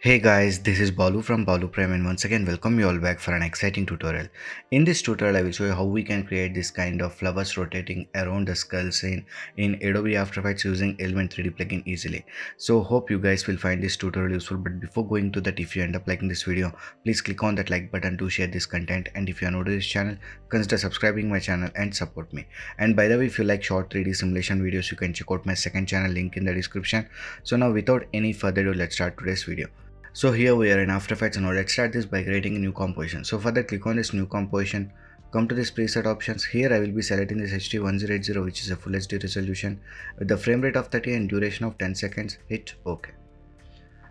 Hey guys, this is Balu from Balu Prime and once again welcome you all back for an exciting tutorial. In this tutorial I will show you how we can create this kind of flowers rotating around the skull scene in Adobe After Effects using Element 3D plugin easily. So hope you guys will find this tutorial useful, but before going to that, if you end up liking this video, please click on that like button to share this content, and if you are new to this channel, consider subscribing my channel and support me. And by the way, if you like short 3D simulation videos, you can check out my second channel, link in the description. So now without any further ado, let's start today's video. So here we are in After Effects. Now let's start this by creating a new composition. So for that, click on this new composition, come to this preset options. Here I will be selecting this HD1080, which is a full HD resolution with the frame rate of 30 and duration of 10 seconds. Hit OK.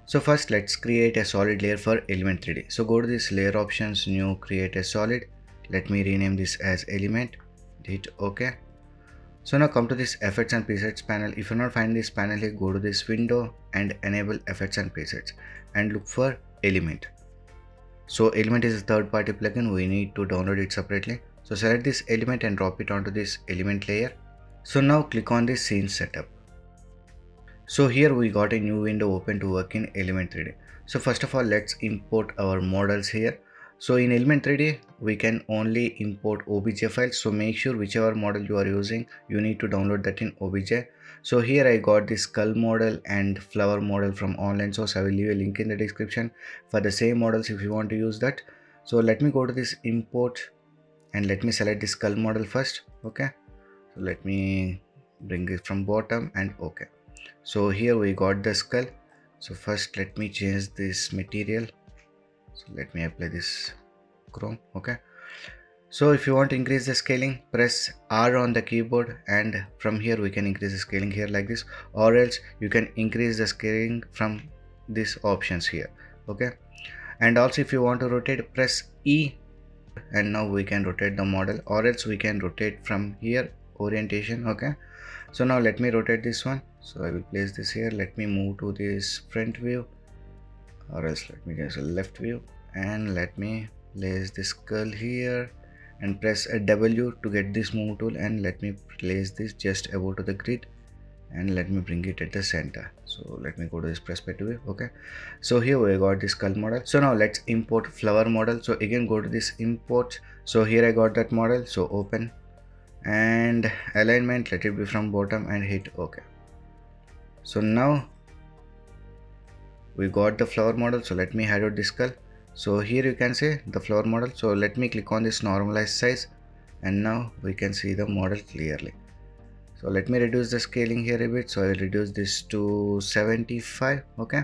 So first let's create a solid layer for Element 3D. So go to this layer options, new, create a solid. Let me rename this as element. Hit OK. So now come to this effects and presets panel. If you're not finding this panel here, go to this window and enable effects and presets and look for element. So element is a third party plugin. We need to download it separately. So select this element and drop it onto this element layer. So now click on this scene setup. So here we got a new window open to work in Element 3D. So first of all, let's import our models here. So in Element 3D, we can only import OBJ files. So make sure whichever model you are using, you need to download that in OBJ. So here I got this skull model and flower model from online source. I will leave a link in the description for the same models if you want to use that. So let me go to this import and let me select this skull model first. Okay. So let me bring it from bottom and okay. So here we got the skull. So first let me change this material. So let me apply this chrome. Okay. So if you want to increase the scaling, press R on the keyboard, and from here we can increase the scaling here like this, or else you can increase the scaling from these options here. Okay. And also if you want to rotate, press E, and now we can rotate the model, or else we can rotate from here orientation. Okay. So now let me rotate this one. So I will place this here. Let me move to this front view, or else let me just left view, and let me place this skull here and press a W to get this move tool, and let me place this just above to the grid, and let me bring it at the center. So let me go to this perspective view. Okay, so here we got this skull model. So now let's import flower model. So again go to this import. So here I got that model. So open and alignment, let it be from bottom and hit OK. So now we got the flower model. So let me hide out this skull. So here you can see the flower model. So let me click on this normalize size, and now we can see the model clearly. So let me reduce the scaling here a bit. So I will reduce this to 75. Okay,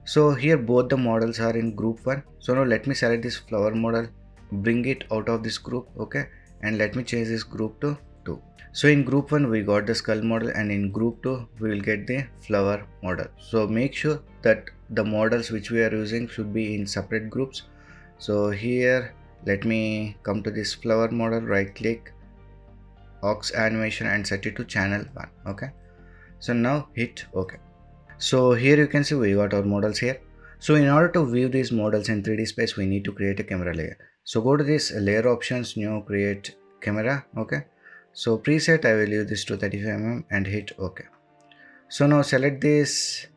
so here both the models are in group 1. So now let me select this flower model, bring it out of this group. Okay, and let me change this group to 2. So in group 1 we got the skull model, and in group 2 we will get the flower model. So make sure that the models which we are using should be in separate groups. So here let me come to this flower model, right click, aux animation, and set it to channel 1. Okay, so now hit OK. So here you can see we got our models here. So in order to view these models in 3D space, we need to create a camera layer. So go to this layer options, new, create camera. Okay, so preset I will use this to 35mm and hit OK. So now select this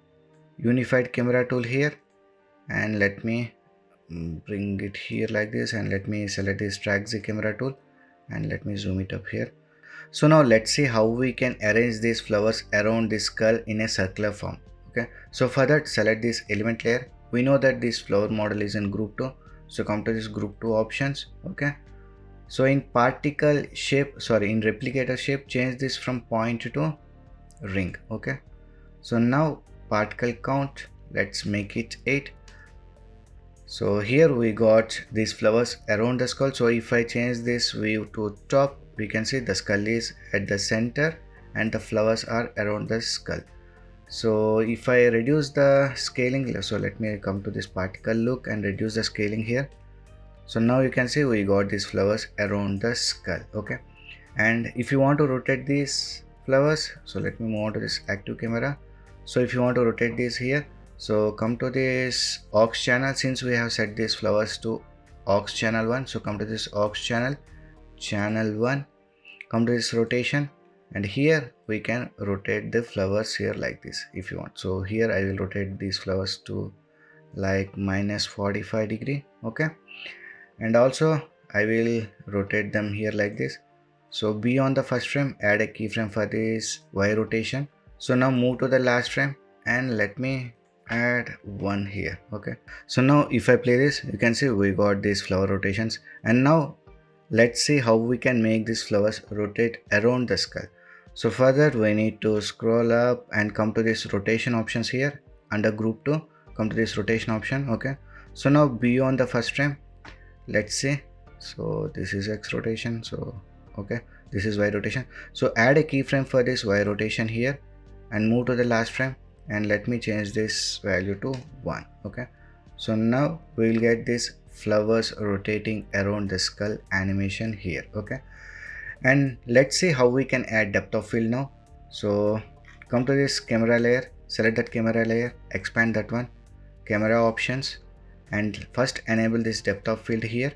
unified camera tool here, and let me bring it here like this, and let me select this track Z camera tool, and let me zoom it up here. So now let's see how we can arrange these flowers around this skull in a circular form. Okay, so for that, select this element layer. We know that this flower model is in group 2, so come to this group 2 options. Okay, so in particle shape, in replicator shape, change this from point to ring. Okay, so now particle count, let's make it 8. So here we got these flowers around the skull. So if I change this view to top, we can see the skull is at the center and the flowers are around the skull. So if I reduce the scaling, so let me come to this particle look and reduce the scaling here. So now you can see we got these flowers around the skull. Okay, and if you want to rotate these flowers, so let me move on to this active camera. So if you want to rotate this here, so come to this aux channel. Since we have set these flowers to aux channel 1, so come to this aux channel 1, come to this rotation, and here we can rotate the flowers here like this if you want. So here I will rotate these flowers to like minus 45 degree. Okay, and also I will rotate them here like this. So be on the first frame, add a keyframe for this Y rotation. So now move to the last frame and let me add one here. Okay, so now if I play this, you can see we got these flower rotations. And now let's see how we can make these flowers rotate around the skull. So for that we need to scroll up and come to this rotation options here under group 2. Come to this rotation option. Okay, so now be on the first frame. Let's see. So this is X rotation. So okay, this is Y rotation. So add a keyframe for this Y rotation here and move to the last frame, and let me change this value to 1. Okay, so now we will get this flowers rotating around the skull animation here. Okay, and let's see how we can add depth of field now. So come to this camera layer, select that camera layer, expand that one, camera options, and first enable this depth of field here.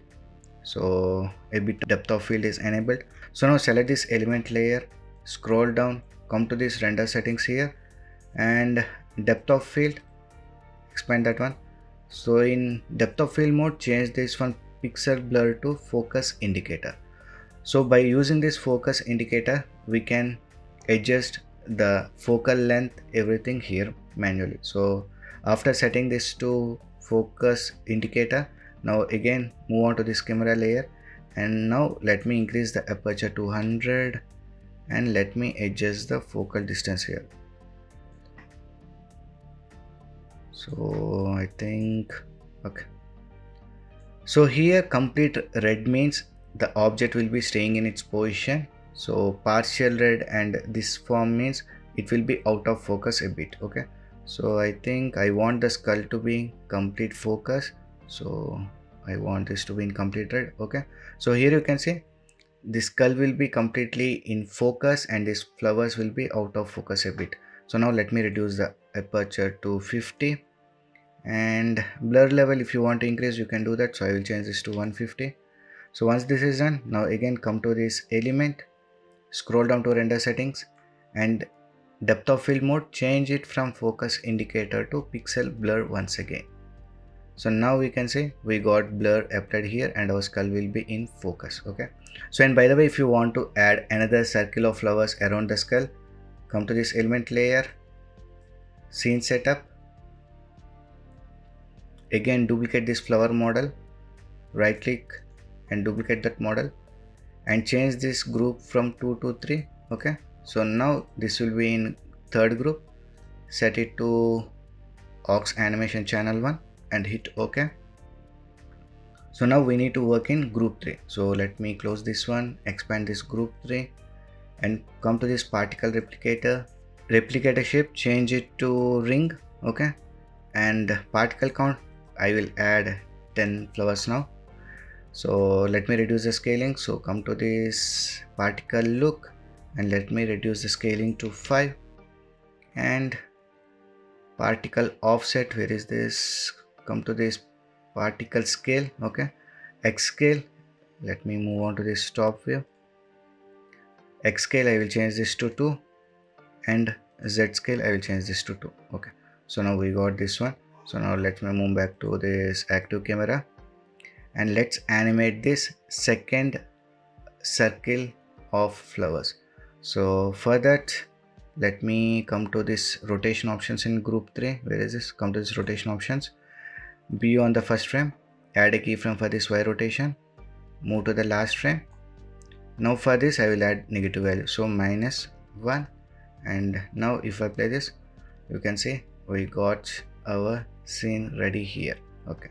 So a bit depth of field is enabled. So now select this element layer, scroll down, come to this render settings here, and depth of field, expand that one. So in depth of field mode, change this one pixel blur to focus indicator. So by using this focus indicator, we can adjust the focal length, everything here manually. So after setting this to focus indicator, now again move on to this camera layer, and now let me increase the aperture to 100 and let me adjust the focal distance here. So I think okay. So here complete red means the object will be staying in its position. So partial red and this form means it will be out of focus a bit. Okay, so I think I want the skull to be in complete focus. So I want this to be in complete red. Okay, so here you can see the skull will be completely in focus and these flowers will be out of focus a bit. So now let me reduce the aperture to 50, and blur level, if you want to increase, you can do that. So I will change this to 150. So once this is done, now again come to this element, scroll down to render settings, and depth of field mode, change it from focus indicator to pixel blur once again. So now we can see we got blur applied here and our skull will be in focus. Okay, so and by the way, if you want to add another circle of flowers around the skull, come to this element layer, scene setup, again duplicate this flower model, right click and duplicate that model and change this group from 2 to 3. Okay, so now this will be in third group, set it to aux animation channel 1 and hit OK. So now we need to work in group 3. So let me close this one, expand this group 3 and come to this particle replicator shape, change it to ring. Okay, and particle count, I will add 10 flowers now. So let me reduce the scaling. So come to this particle look and let me reduce the scaling to 5, and particle offset, where is this? Come to this particle scale. Okay, X scale, let me move on to this top view. X scale I will change this to 2 and Z scale I will change this to 2. Okay, so now we got this one. So now let me move back to this active camera and let's animate this second circle of flowers. So for that, let me come to this rotation options in group 3. Where is this? Come to this rotation options, be on the first frame, add a keyframe for this Y rotation, move to the last frame. Now for this I will add negative value, so -1, and now if I play this, you can see we got our scene ready here. Okay,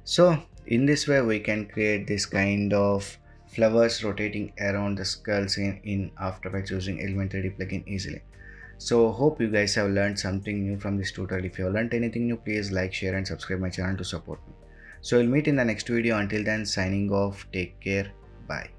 so in this way we can create this kind of flowers rotating around the skull scene in After Effects using Element 3D plugin easily. So hope you guys have learned something new from this tutorial. If you have learned anything new, please like, share and subscribe my channel to support me. So we'll meet in the next video. Until then, signing off. Take care. Bye.